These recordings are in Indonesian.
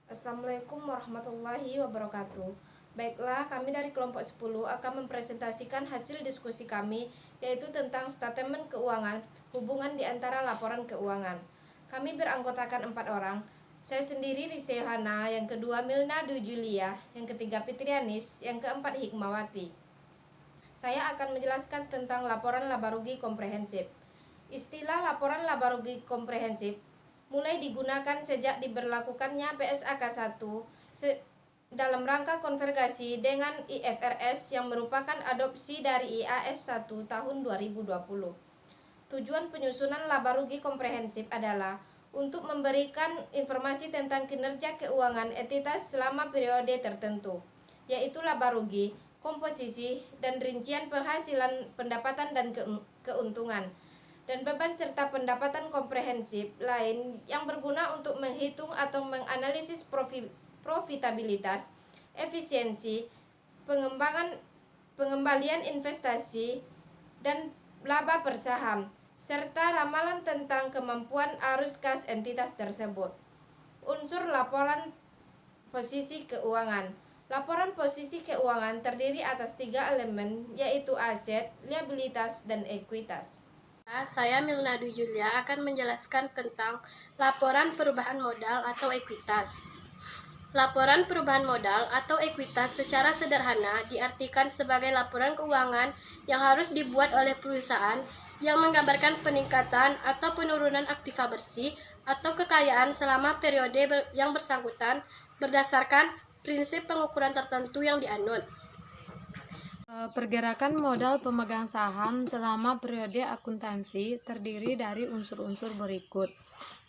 Assalamualaikum warahmatullahi wabarakatuh. Baiklah, kami dari kelompok 10 akan mempresentasikan hasil diskusi kami, yaitu tentang statement keuangan, hubungan di antara laporan keuangan. Kami beranggotakan 4 orang. Saya sendiri Lise Yohana, yang kedua Milna Dwi Julia, yang ketiga Fitrianis, yang keempat Hikmawati. Saya akan menjelaskan tentang laporan laba rugi komprehensif. Istilah laporan laba rugi komprehensif mulai digunakan sejak diberlakukannya PSAK 1 dalam rangka konvergasi dengan IFRS yang merupakan adopsi dari IAS 1 tahun 2020. Tujuan penyusunan laba rugi komprehensif adalah untuk memberikan informasi tentang kinerja keuangan entitas selama periode tertentu, yaitu laba rugi, komposisi, dan rincian penghasilan, pendapatan, dan keuntungan, dan beban serta pendapatan komprehensif lain yang berguna untuk menghitung atau menganalisis profitabilitas, efisiensi, pengembalian investasi, dan laba per saham, serta ramalan tentang kemampuan arus kas entitas tersebut. Unsur laporan posisi keuangan. Laporan posisi keuangan terdiri atas 3 elemen, yaitu aset, liabilitas, dan ekuitas. Saya Milna Dwi Julia akan menjelaskan tentang laporan perubahan modal atau ekuitas. Laporan perubahan modal atau ekuitas secara sederhana diartikan sebagai laporan keuangan yang harus dibuat oleh perusahaan yang menggambarkan peningkatan atau penurunan aktiva bersih atau kekayaan selama periode yang bersangkutan berdasarkan prinsip pengukuran tertentu yang dianut. Pergerakan modal pemegang saham selama periode akuntansi terdiri dari unsur-unsur berikut.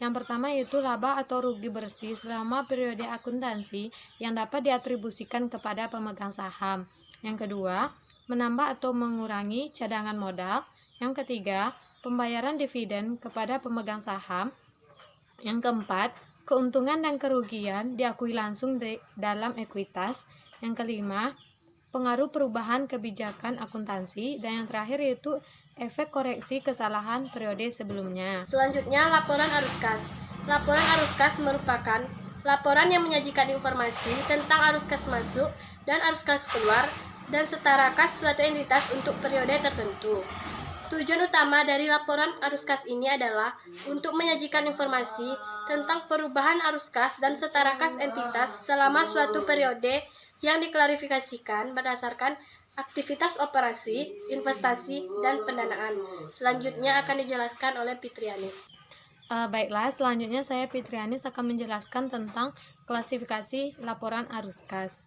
Yang pertama yaitu laba atau rugi bersih selama periode akuntansi yang dapat diatribusikan kepada pemegang saham. Yang kedua, menambah atau mengurangi cadangan modal. Yang ketiga, pembayaran dividen kepada pemegang saham. Yang keempat, keuntungan dan kerugian diakui langsung dalam ekuitas. Yang kelima, pengaruh perubahan kebijakan akuntansi, dan yang terakhir yaitu efek koreksi kesalahan periode sebelumnya. Selanjutnya, laporan arus kas. Laporan arus kas merupakan laporan yang menyajikan informasi tentang arus kas masuk dan arus kas keluar dan setara kas suatu entitas untuk periode tertentu. Tujuan utama dari laporan arus kas ini adalah untuk menyajikan informasi tentang perubahan arus kas dan setara kas entitas selama suatu periode yang diklarifikasikan berdasarkan aktivitas operasi, investasi, dan pendanaan. Selanjutnya akan dijelaskan oleh Fitrianis. Baiklah, selanjutnya saya Fitrianis akan menjelaskan tentang klasifikasi laporan arus kas.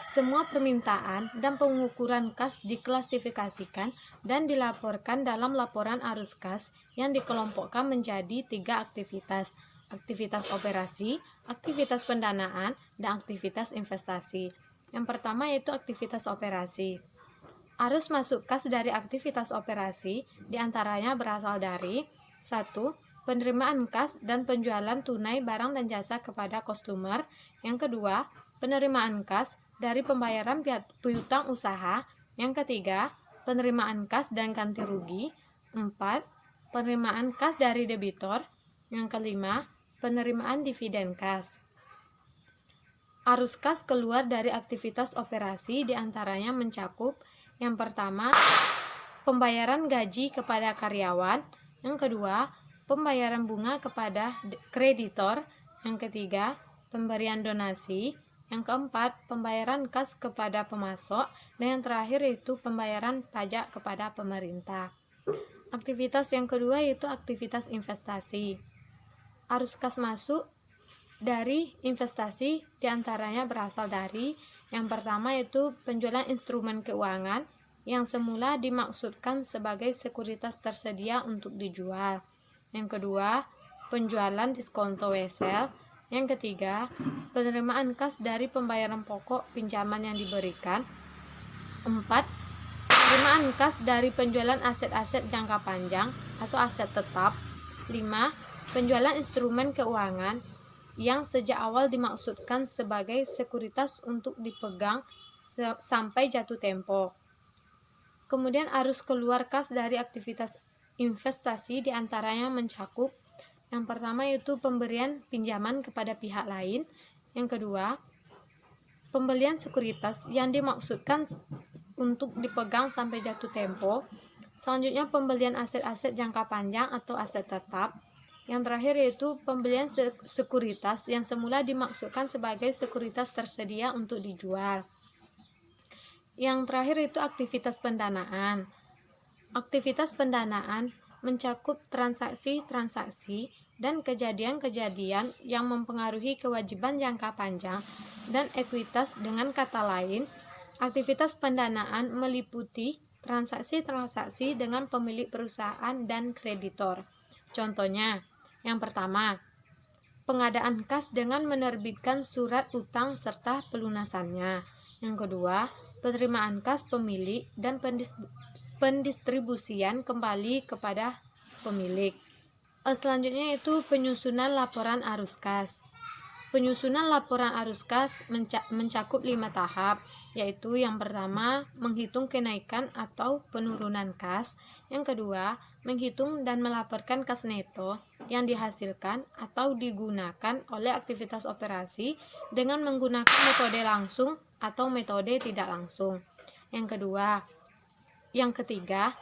Semua permintaan dan pengukuran kas diklasifikasikan dan dilaporkan dalam laporan arus kas yang dikelompokkan menjadi 3 aktivitas: aktivitas operasi, aktivitas pendanaan, dan aktivitas investasi. Yang pertama yaitu aktivitas operasi. Arus masuk kas dari aktivitas operasi diantaranya berasal dari 1. Penerimaan kas dan penjualan tunai barang dan jasa kepada customer. Yang kedua, penerimaan kas dari pembayaran piutang usaha. Yang ketiga, penerimaan kas dan ganti rugi. 4. Penerimaan kas dari debitor. Yang kelima, penerimaan dividen kas. Arus kas keluar dari aktivitas operasi diantaranya mencakup: yang pertama, pembayaran gaji kepada karyawan. Yang kedua, pembayaran bunga kepada kreditor. Yang ketiga, pemberian donasi. Yang keempat, pembayaran kas kepada pemasok. Dan yang terakhir yaitu pembayaran pajak kepada pemerintah. Aktivitas yang kedua yaitu aktivitas investasi. Arus kas masuk dari investasi diantaranya berasal dari: yang pertama yaitu penjualan instrumen keuangan yang semula dimaksudkan sebagai sekuritas tersedia untuk dijual. Yang kedua, penjualan diskonto wesel. Yang ketiga, penerimaan kas dari pembayaran pokok pinjaman yang diberikan. 4. Penerimaan kas dari penjualan aset-aset jangka panjang atau aset tetap. 5. Penjualan instrumen keuangan yang sejak awal dimaksudkan sebagai sekuritas untuk dipegang sampai jatuh tempo. Kemudian arus keluar kas dari aktivitas investasi diantaranya mencakup: yang pertama yaitu pemberian pinjaman kepada pihak lain. Yang kedua, pembelian sekuritas yang dimaksudkan untuk dipegang sampai jatuh tempo. Selanjutnya, pembelian aset-aset jangka panjang atau aset tetap. Yang terakhir yaitu pembelian sekuritas yang semula dimaksudkan sebagai sekuritas tersedia untuk dijual. Yang terakhir itu aktivitas pendanaan. Aktivitas pendanaan mencakup transaksi-transaksi dan kejadian-kejadian yang mempengaruhi kewajiban jangka panjang dan ekuitas. Dengan kata lain, aktivitas pendanaan meliputi transaksi-transaksi dengan pemilik perusahaan dan kreditor. Contohnya, yang pertama, pengadaan kas dengan menerbitkan surat utang serta pelunasannya. Yang kedua, penerimaan kas pemilik dan pendistribusian kembali kepada pemilik. Selanjutnya itu penyusunan laporan arus kas. Penyusunan laporan arus kas mencakup 5 tahap, yaitu yang pertama, menghitung kenaikan atau penurunan kas. Yang kedua, menghitung dan melaporkan kas neto yang dihasilkan atau digunakan oleh aktivitas operasi dengan menggunakan metode langsung atau metode tidak langsung. Yang ketiga,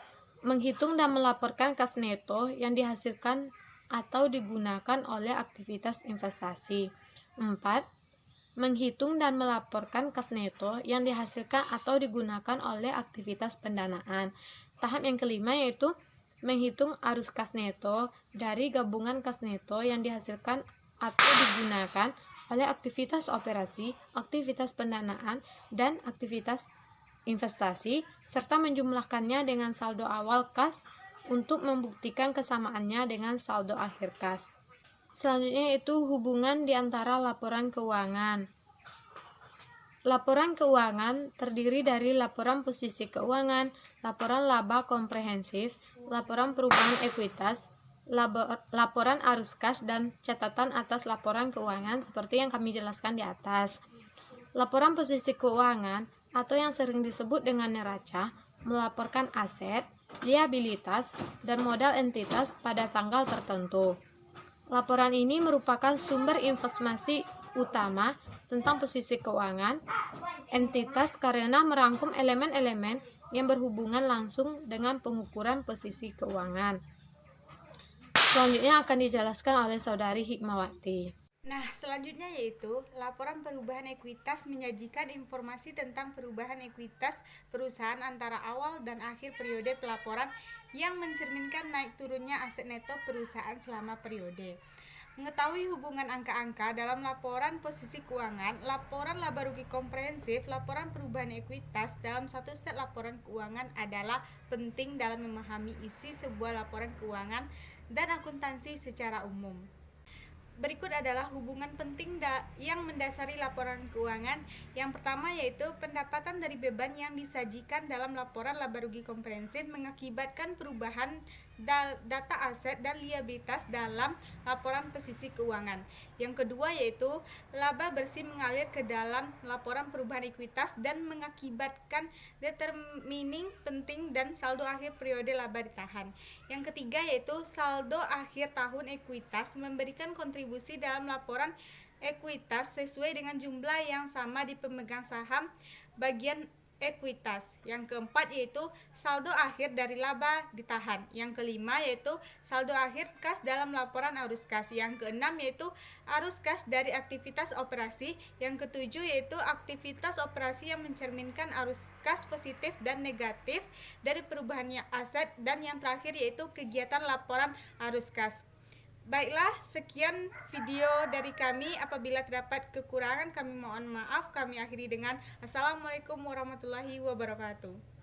menghitung dan melaporkan kas neto yang dihasilkan atau digunakan oleh aktivitas investasi. 4. Menghitung dan melaporkan kas neto yang dihasilkan atau digunakan oleh aktivitas pendanaan. Tahap yang kelima yaitu menghitung arus kas neto dari gabungan kas neto yang dihasilkan atau digunakan oleh aktivitas operasi, aktivitas pendanaan, dan aktivitas investasi, serta menjumlahkannya dengan saldo awal kas untuk membuktikan kesamaannya dengan saldo akhir kas. Selanjutnya yaitu hubungan di antara laporan keuangan. Laporan keuangan terdiri dari laporan posisi keuangan, laporan laba komprehensif, laporan perubahan ekuitas, laporan arus kas, dan catatan atas laporan keuangan seperti yang kami jelaskan di atas. Laporan posisi keuangan atau yang sering disebut dengan neraca melaporkan aset, liabilitas, dan modal entitas pada tanggal tertentu. Laporan ini merupakan sumber informasi utama tentang posisi keuangan entitas karena merangkum elemen-elemen yang berhubungan langsung dengan pengukuran posisi keuangan. Selanjutnya akan dijelaskan oleh Saudari Hikmawati. Nah, selanjutnya yaitu laporan perubahan ekuitas menyajikan informasi tentang perubahan ekuitas perusahaan antara awal dan akhir periode pelaporan yang mencerminkan naik turunnya aset neto perusahaan selama periode. Mengetahui hubungan angka-angka dalam laporan posisi keuangan, laporan laba rugi komprehensif, laporan perubahan ekuitas dalam satu set laporan keuangan adalah penting dalam memahami isi sebuah laporan keuangan dan akuntansi secara umum. Berikut adalah hubungan penting yang mendasari laporan keuangan. Yang pertama yaitu pendapatan dari beban yang disajikan dalam laporan laba rugi komprehensif mengakibatkan perubahan data aset dan liabilitas dalam laporan posisi keuangan. Yang kedua yaitu laba bersih mengalir ke dalam laporan perubahan ekuitas dan mengakibatkan determining penting dan saldo akhir periode laba ditahan. Yang ketiga yaitu saldo akhir tahun ekuitas memberikan kontribusi dalam laporan ekuitas sesuai dengan jumlah yang sama di pemegang saham bagian ekuitas. Yang keempat yaitu saldo akhir dari laba ditahan. Yang kelima yaitu saldo akhir kas dalam laporan arus kas. Yang keenam yaitu arus kas dari aktivitas operasi. Yang ketujuh yaitu aktivitas operasi yang mencerminkan arus kas positif dan negatif dari perubahannya aset. Dan yang terakhir yaitu kegiatan laporan arus kas. Baiklah, sekian video dari kami. Apabila terdapat kekurangan, kami mohon maaf. Kami akhiri dengan Assalamualaikum warahmatullahi wabarakatuh.